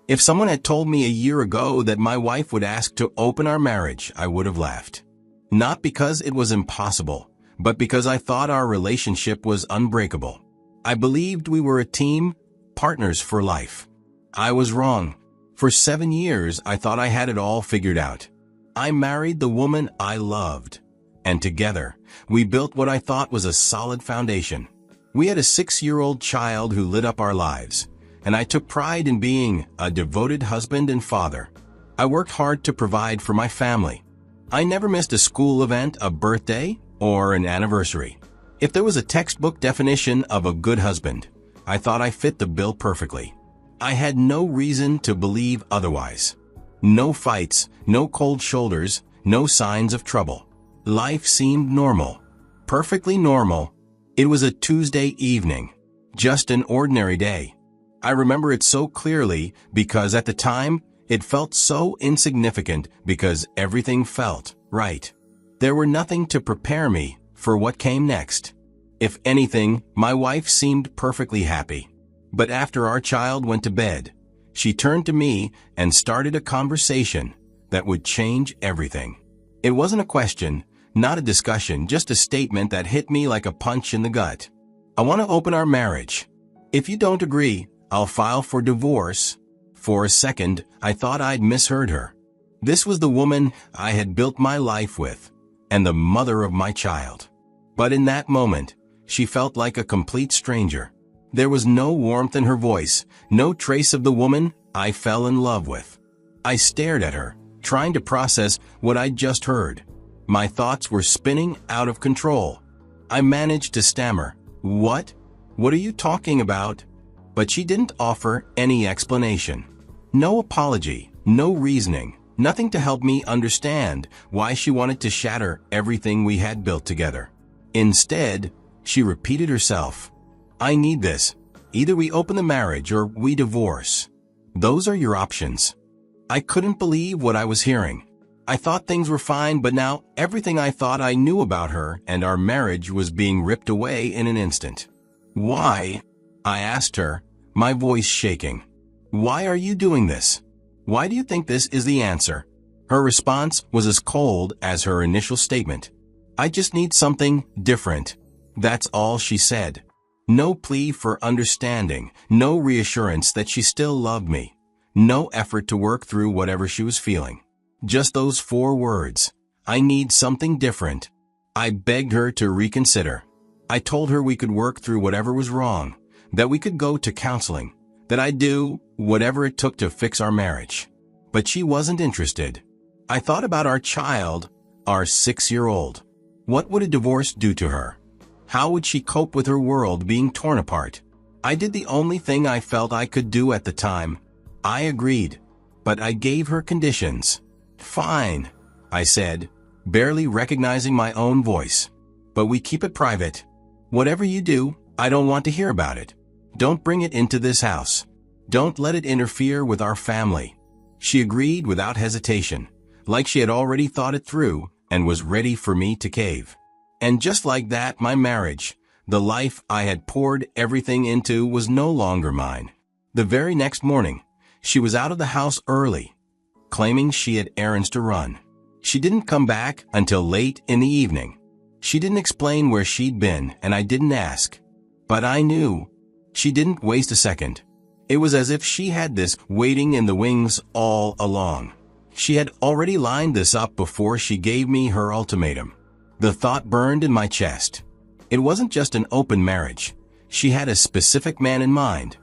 If someone had told me a year ago that my wife would ask to open our marriage, I would have laughed. Not because it was impossible, but because I thought our relationship was unbreakable. I believed we were a team, partners for life. I was wrong. For 7 years, I thought I had it all figured out. I married the woman I loved, and together, we built what I thought was a solid foundation. We had a 6-year-old child who lit up our lives, and I took pride in being a devoted husband and father. I worked hard to provide for my family. I never missed a school event, a birthday, or an anniversary. If there was a textbook definition of a good husband, I thought I fit the bill perfectly. I had no reason to believe otherwise. No fights, no cold shoulders, no signs of trouble. Life seemed normal. Perfectly normal. It was a Tuesday evening. Just an ordinary day. I remember it so clearly because at the time, it felt so insignificant because everything felt right. There were nothing to prepare me for what came next. If anything, my wife seemed perfectly happy. But after our child went to bed, she turned to me and started a conversation that would change everything. It wasn't a question, not a discussion, just a statement that hit me like a punch in the gut. I want to open our marriage. If you don't agree, I'll file for divorce. For a second, I thought I'd misheard her. This was the woman I had built my life with, and the mother of my child. But in that moment, she felt like a complete stranger. There was no warmth in her voice, no trace of the woman I fell in love with. I stared at her, trying to process what I'd just heard. My thoughts were spinning out of control. I managed to stammer, "What? What are you talking about?" But she didn't offer any explanation. No apology, no reasoning, nothing to help me understand why she wanted to shatter everything we had built together. Instead, she repeated herself, "I need this. Either we open the marriage or we divorce. Those are your options." I couldn't believe what I was hearing. I thought things were fine, but now everything I thought I knew about her and our marriage was being ripped away in an instant. "Why?" I asked her, my voice shaking. "Why are you doing this? Why do you think this is the answer?" Her response was as cold as her initial statement. "I just need something different." That's all she said. No plea for understanding, no reassurance that she still loved me, no effort to work through whatever she was feeling. Just those 4 words. I need something different. I begged her to reconsider. I told her we could work through whatever was wrong, that we could go to counseling, that I'd do whatever it took to fix our marriage. But she wasn't interested. I thought about our child, our 6-year-old. What would a divorce do to her? How would she cope with her world being torn apart? I did the only thing I felt I could do at the time. I agreed, but I gave her conditions. "Fine," I said, barely recognizing my own voice. "But we keep it private. Whatever you do, I don't want to hear about it. Don't bring it into this house. Don't let it interfere with our family." She agreed without hesitation, like she had already thought it through and was ready for me to cave. And just like that, my marriage, the life I had poured everything into, was no longer mine. The very next morning, she was out of the house early, claiming she had errands to run. She didn't come back until late in the evening. She didn't explain where she'd been, and I didn't ask. But I knew. She didn't waste a second. It was as if she had this waiting in the wings all along. She had already lined this up before she gave me her ultimatum. The thought burned in my chest. It wasn't just an open marriage. She had a specific man in mind.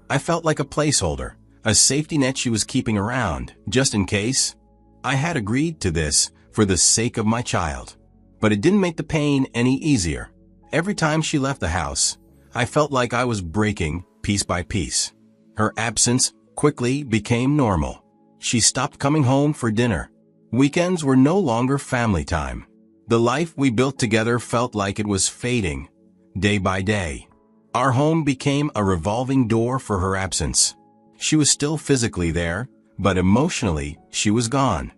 I felt like a placeholder, a safety net she was keeping around, just in case. I had agreed to this for the sake of my child. But it didn't make the pain any easier. Every time she left the house, I felt like I was breaking piece by piece. Her absence quickly became normal. She stopped coming home for dinner. Weekends were no longer family time. The life we built together felt like it was fading, day by day. Our home became a revolving door for her absence. She was still physically there, but emotionally, she was gone.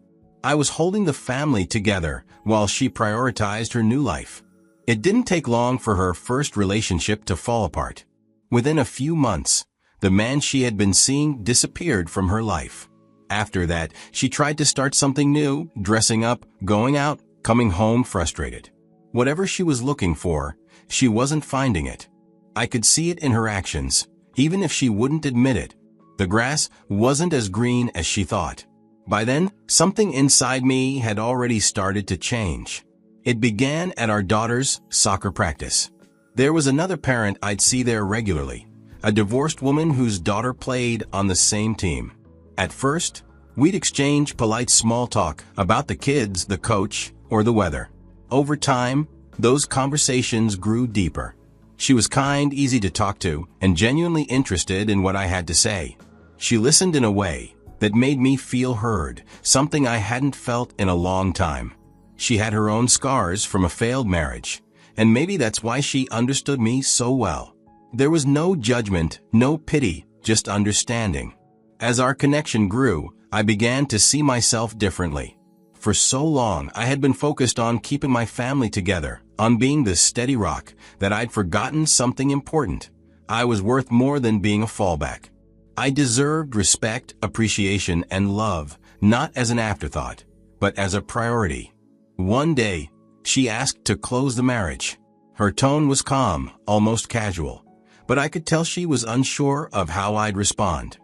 I was holding the family together while she prioritized her new life. It didn't take long for her first relationship to fall apart. Within a few months, The man she had been seeing disappeared from her life. After that, she tried to start something new, dressing up, going out, coming home frustrated. Whatever she was looking for, she wasn't finding it. I could see it in her actions, even if she wouldn't admit it. The grass wasn't as green as she thought. By then, something inside me had already started to change. It began at our daughter's soccer practice. There was another parent I'd see there regularly, a divorced woman whose daughter played on the same team. At first, we'd exchange polite small talk about the kids, the coach, or the weather. Over time, those conversations grew deeper. She was kind, easy to talk to, and genuinely interested in what I had to say. She listened in a way that made me feel heard, something I hadn't felt in a long time. She had her own scars from a failed marriage, and maybe that's why she understood me so well. There was no judgment, no pity, just understanding. As our connection grew, I began to see myself differently. For so long, I had been focused on keeping my family together, on being the steady rock, that I'd forgotten something important. I was worth more than being a fallback. I deserved respect, appreciation, and love, not as an afterthought, but as a priority. One day, she asked to close the marriage. Her tone was calm, almost casual, but I could tell she was unsure of how I'd respond.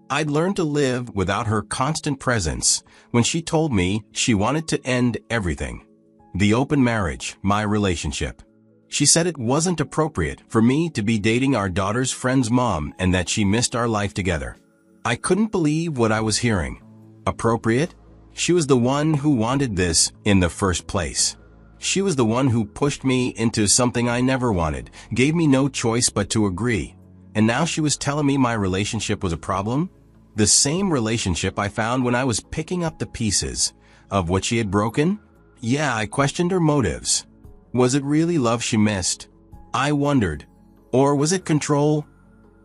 I'd learned to live without her constant presence when she told me she wanted to end everything. The open marriage, my relationship. She said it wasn't appropriate for me to be dating our daughter's friend's mom and that she missed our life together. I couldn't believe what I was hearing. Appropriate? She was the one who wanted this in the first place. She was the one who pushed me into something I never wanted, gave me no choice but to agree. And now she was telling me my relationship was a problem? The same relationship I found when I was picking up the pieces of what she had broken? Yeah, I questioned her motives. Was it really love she missed? I wondered. Or was it control?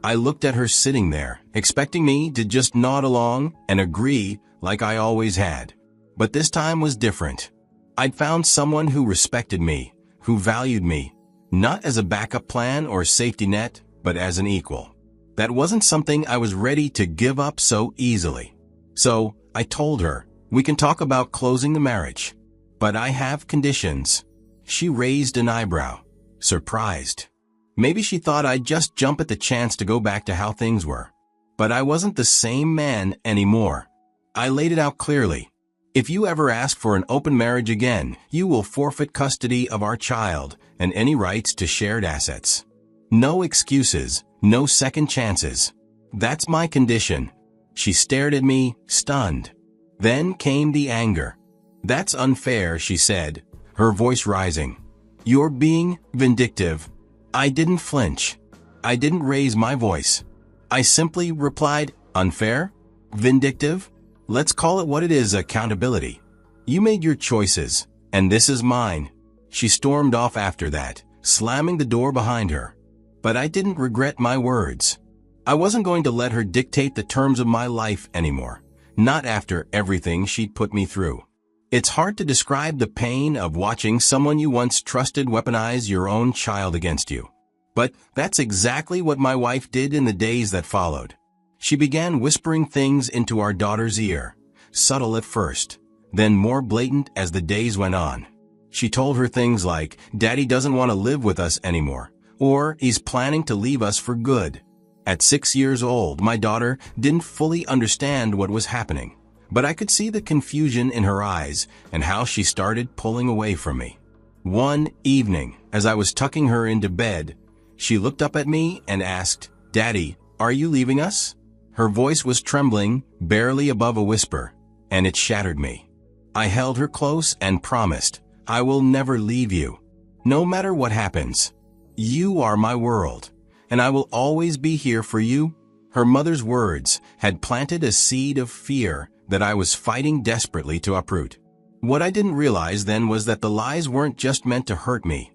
I looked at her sitting there, expecting me to just nod along and agree like I always had. But this time was different. I'd found someone who respected me, who valued me, not as a backup plan or safety net, but as an equal. That wasn't something I was ready to give up so easily. So I told her, we can talk about closing the marriage, but I have conditions. She raised an eyebrow, surprised. Maybe she thought I'd just jump at the chance to go back to how things were. But I wasn't the same man anymore. I laid it out clearly. If you ever ask for an open marriage again, you will forfeit custody of our child and any rights to shared assets. No excuses, no second chances. That's my condition. She stared at me, stunned. Then came the anger. That's unfair, she said, her voice rising. You're being vindictive. I didn't flinch. I didn't raise my voice. I simply replied, unfair? Vindictive? Let's call it what it is, accountability. You made your choices, and this is mine. She stormed off after that, slamming the door behind her. But I didn't regret my words. I wasn't going to let her dictate the terms of my life anymore, not after everything she'd put me through. It's hard to describe the pain of watching someone you once trusted weaponize your own child against you. But that's exactly what my wife did in the days that followed. She began whispering things into our daughter's ear, subtle at first, then more blatant as the days went on. She told her things like, Daddy doesn't want to live with us anymore, or he's planning to leave us for good. At 6 years old, my daughter didn't fully understand what was happening, but I could see the confusion in her eyes and how she started pulling away from me. One evening, as I was tucking her into bed, she looked up at me and asked, Daddy, are you leaving us? Her voice was trembling, barely above a whisper, and it shattered me. I held her close and promised, I will never leave you. No matter what happens. You are my world, and I will always be here for you. Her mother's words had planted a seed of fear that I was fighting desperately to uproot. What I didn't realize then was that the lies weren't just meant to hurt me.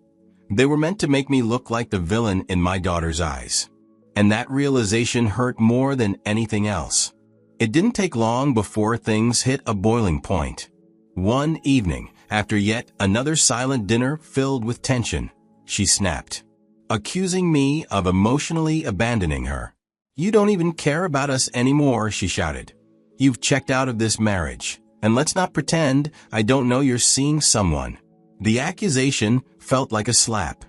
They were meant to make me look like the villain in my daughter's eyes. And that realization hurt more than anything else. It didn't take long before things hit a boiling point. One evening, after yet another silent dinner filled with tension, she snapped, accusing me of emotionally abandoning her. "You don't even care about us anymore," she shouted. "You've checked out of this marriage, and let's not pretend I don't know you're seeing someone." The accusation felt like a slap.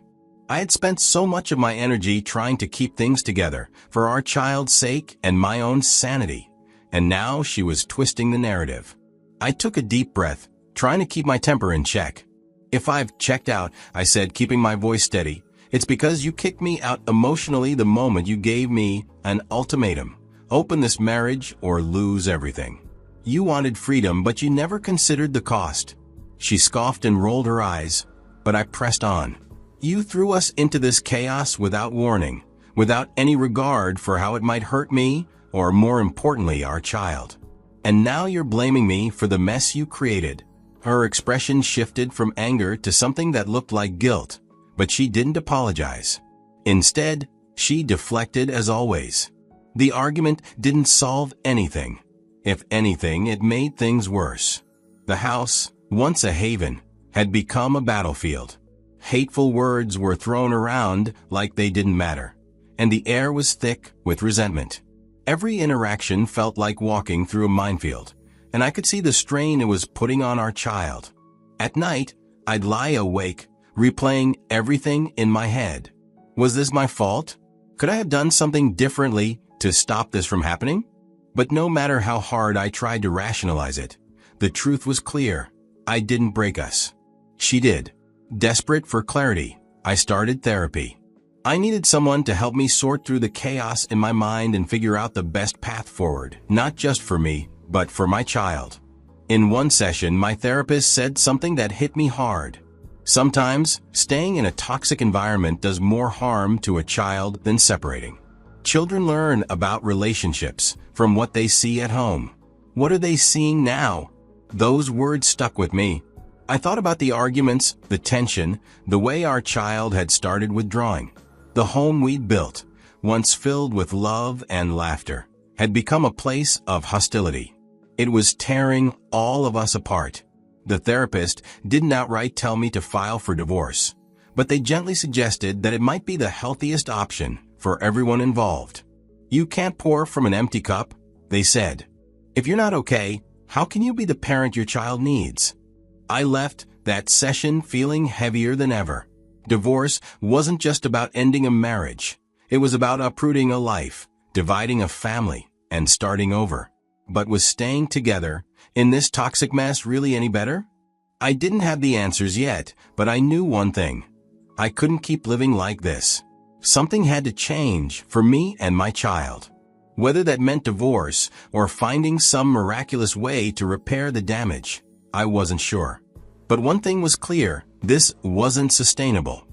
I had spent so much of my energy trying to keep things together for our child's sake and my own sanity, and now she was twisting the narrative. I took a deep breath, trying to keep my temper in check. "If I've checked out," I said, keeping my voice steady, "it's because you kicked me out emotionally the moment you gave me an ultimatum. Open this marriage or lose everything. You wanted freedom, but you never considered the cost." She scoffed and rolled her eyes, but I pressed on. "You threw us into this chaos without warning, without any regard for how it might hurt me, or more importantly, our child. And now you're blaming me for the mess you created." Her expression shifted from anger to something that looked like guilt, but she didn't apologize. Instead, she deflected as always. The argument didn't solve anything. If anything, it made things worse. The house, once a haven, had become a battlefield. Hateful words were thrown around like they didn't matter, and the air was thick with resentment. Every interaction felt like walking through a minefield, and I could see the strain it was putting on our child. At night, I'd lie awake, replaying everything in my head. Was this my fault? Could I have done something differently to stop this from happening? But no matter how hard I tried to rationalize it, the truth was clear. I didn't break us. She did. Desperate for clarity, I started therapy. I needed someone to help me sort through the chaos in my mind and figure out the best path forward, not just for me, but for my child. In one session, my therapist said something that hit me hard. Sometimes, staying in a toxic environment does more harm to a child than separating. Children learn about relationships from what they see at home. What are they seeing now? Those words stuck with me. I thought about the arguments, the tension, the way our child had started withdrawing. The home we'd built, once filled with love and laughter, had become a place of hostility. It was tearing all of us apart. The therapist didn't outright tell me to file for divorce, but they gently suggested that it might be the healthiest option for everyone involved. "You can't pour from an empty cup," they said. "If you're not okay, how can you be the parent your child needs?" I left that session feeling heavier than ever. Divorce wasn't just about ending a marriage. It was about uprooting a life, dividing a family, and starting over. But was staying together in this toxic mess really any better? I didn't have the answers yet, but I knew one thing. I couldn't keep living like this. Something had to change for me and my child. Whether that meant divorce or finding some miraculous way to repair the damage, I wasn't sure. But one thing was clear, this wasn't sustainable.